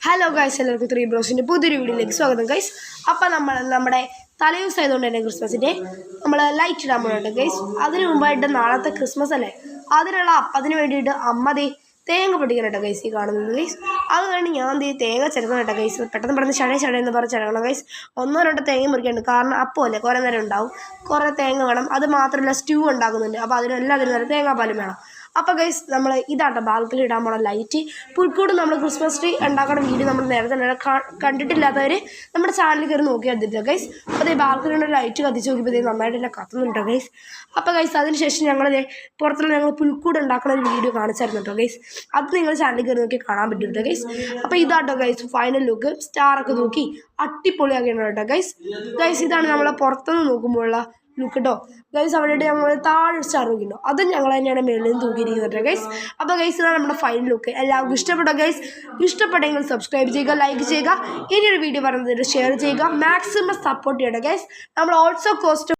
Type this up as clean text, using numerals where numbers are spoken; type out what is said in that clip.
Hello guys, എല്ലാവർക്കും three ബ്രോസിൻ്റെ പുതിയൊരു വീഡിയോയിലേക്ക് സ്വാഗതം ഗൈസ്. അപ്പം നമ്മുടെ തലേദിവസം ആയതുകൊണ്ട് തന്നെ ക്രിസ്മസിൻ്റെ നമ്മൾ ലൈറ്റ് ഇടാൻ പോകുന്നുണ്ട് ഗൈസ്. അതിന് മുമ്പായിട്ട് നാളത്തെ ക്രിസ്മസ് അല്ലേ, അതിന് വേണ്ടിയിട്ട് അമ്മ തേങ്ങ പൊട്ടിക്കണം ഗൈസ്. ഈ കാണുന്നത് ഗൈസ്. അത് കഴിഞ്ഞ് ഞാൻ തേങ്ങ ചിരക്കണം ഗൈസ്. പെട്ടെന്ന് ചടയെന്ന് പറഞ്ഞ് ചിരക്കണം ഗൈസ്. 1-2 തേങ്ങ മുറിക്കുന്നുണ്ട്, കാരണം അപ്പോൾ അല്ലേ കുറേ നേരം ഉണ്ടാവും. കുറേ തേങ്ങ വേണം. അത് മാത്രമല്ല സ്റ്റൂ ഉണ്ടാക്കുന്നുണ്ട്, അപ്പോൾ അതിനെല്ലാത്തിനും തേങ്ങാപ്പാലും വേണം. അപ്പോൾ ഗൈസ് നമ്മൾ ഇതാട്ടോ ബാൽക്കണി ഇടാൻ പോണ ലൈറ്റ്. പുൽക്കൂട് നമ്മൾ ക്രിസ്മസ് ട്രീ ഉണ്ടാക്കുന്ന വീഡിയോ നമ്മൾ നേരത്തെ കണ്ടിട്ടില്ലാത്തവർ നമ്മുടെ ചാനലിൽ കയറി നോക്കി കണ്ടിട്ടില്ല ഗൈസ്. അപ്പോൾ ഈ ബാൽക്കണിയുടെ ലൈറ്റ് കത്തിച്ച് നോക്കിയപ്പോൾ നന്നായിട്ട് തന്നെ കത്തുന്നുണ്ടോ ഗൈസ്. അപ്പോൾ ഗൈസ് അതിനുശേഷം ഞങ്ങൾ ഞങ്ങൾ പുൽക്കൂട് ഉണ്ടാക്കുന്ന ഒരു വീഡിയോ കാണിച്ചായിരുന്നു കേട്ടോ ഗൈസ്. അത് നിങ്ങൾ ചാനലിൽ കയറി നോക്കി കാണാൻ പറ്റും കേട്ടോ ഗൈസ്. അപ്പോൾ ഇതാട്ടോ ഗൈസ് ഫൈനൽ ലുക്ക്. സ്റ്റാറൊക്കെ നോക്കി അടിപൊളിയാക്കിയാണ് കേട്ടോ ഗൈസ്. ഇതാണ് നമ്മളെ പുറത്തുനിന്ന് നോക്കുമ്പോഴുള്ള ലുക്ക് കേട്ടോ ഗൈസ്. അവിടെ ഞങ്ങൾ താഴെ സ്റ്റാർ നോക്കിയിട്ടുണ്ടോ, അതും ഞങ്ങൾ തന്നെയാണ് മേളിൽ നിന്ന് തൂക്കിയിരിക്കുന്നത് ഗൈസ്. അപ്പോൾ ഗൈസ് ഇതാണ് നമ്മുടെ ഫൈനൽ ലുക്ക്. എല്ലാവർക്കും ഇഷ്ടപ്പെട്ടോ ഗൈസ്? ഇഷ്ടപ്പെട്ടെങ്കിൽ സബ്സ്ക്രൈബ് ചെയ്യുക, ലൈക്ക് ചെയ്യുക, ഇനിയൊരു വീഡിയോ പറയുന്നത് ഷെയർ ചെയ്യുക, മാക്സിമം സപ്പോർട്ട് ചെയ്യണം ഗൈസ്. നമ്മൾ ഓൾസോ കോസ്റ്റ്